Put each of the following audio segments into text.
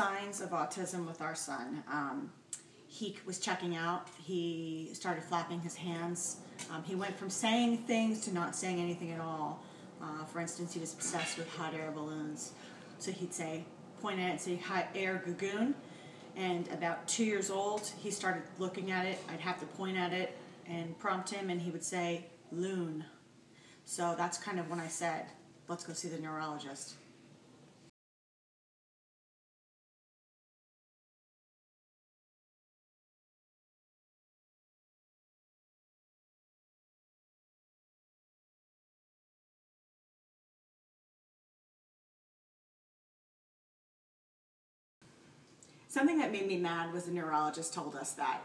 signs of autism with our son. He was checking out. He started flapping his hands. He went from saying things to not saying anything at all. For instance, he was obsessed with hot air balloons. So he'd say, point at it and say, hot air gagoon. And about 2 years old, he started looking at it. I'd have to point at it and prompt him, and he would say, loon. So that's kind of when I said, let's go see the neurologist. Something that made me mad was the neurologist told us that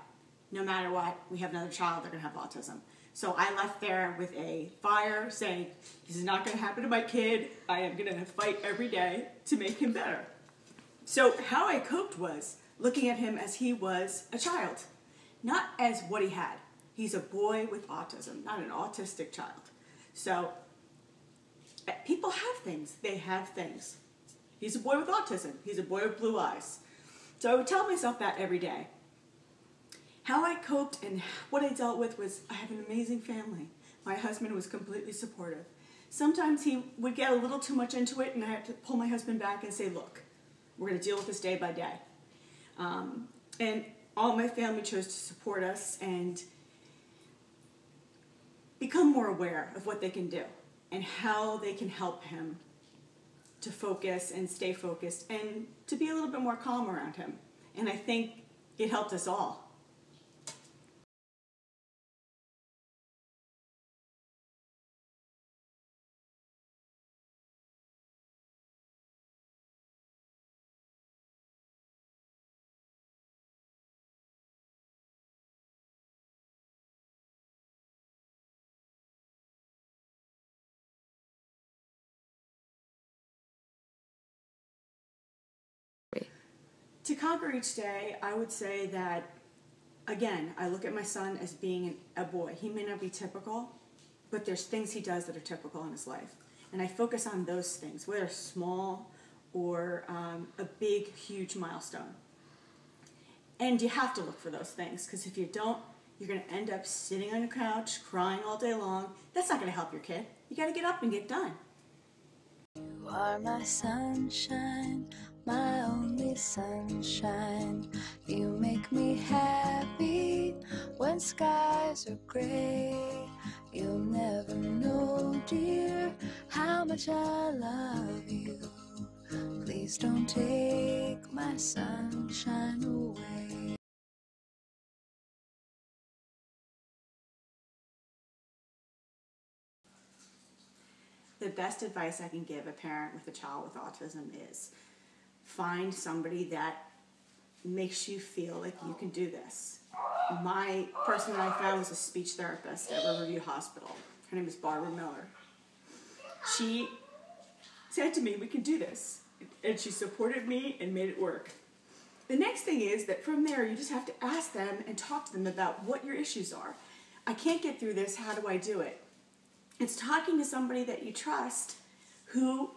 no matter what, we have another child, they're going to have autism. So I left there with a fire saying, this is not going to happen to my kid. I am going to fight every day to make him better. So how I coped was looking at him as he was a child, not as what he had. He's a boy with autism, not an autistic child. So people have things. They have things. He's a boy with autism. He's a boy with blue eyes. So I would tell myself that every day. How I coped and what I dealt with was I have an amazing family. My husband was completely supportive. Sometimes he would get a little too much into it and I had to pull my husband back and say, look, we're going to deal with this day by day. And all my family chose to support us and become more aware of what they can do and how they can help him to focus and stay focused and to be a little bit more calm around him. And I think it helped us all. To conquer each day, I would say that, again, I look at my son as being a boy. He may not be typical, but there's things he does that are typical in his life. And I focus on those things, whether small or a big, huge milestone. And you have to look for those things, because if you don't, you're going to end up sitting on your couch, crying all day long. That's not going to help your kid. You got to get up and get done. You are my sunshine, my only sunshine. You make me happy when skies are gray. You'll never know, dear, how much I love you. Please don't take my sunshine away. The best advice I can give a parent with a child with autism is find somebody that makes you feel like you can do this. My person that I found was a speech therapist at Riverview Hospital. Her name is Barbara Miller. She said to me, we can do this. And she supported me and made it work. The next thing is that from there, you just have to ask them and talk to them about what your issues are. I can't get through this, how do I do it? It's talking to somebody that you trust who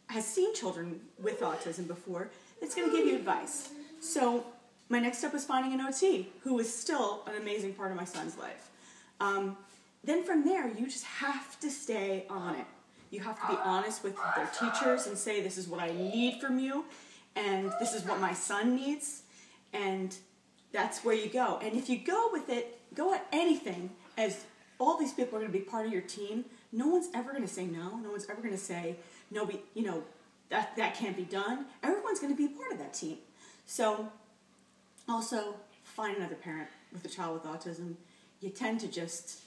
has seen children with autism before that's going to give you advice. So my next step was finding an OT who is still an amazing part of my son's life. Then from there, you just have to stay on it. You have to be honest with their teachers and say, this is what I need from you, and this is what my son needs, and that's where you go. And if you go with it, go at anything, as all these people are going to be part of your team, no one's ever going to say no. No one's ever going to say, no, that can't be done. Everyone's going to be a part of that team. So also find another parent with a child with autism. You tend to just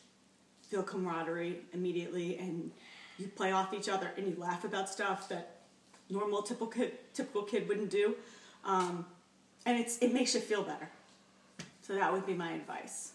feel camaraderie immediately, and you play off each other and you laugh about stuff that normal, typical kid wouldn't do. And it makes you feel better. So that would be my advice.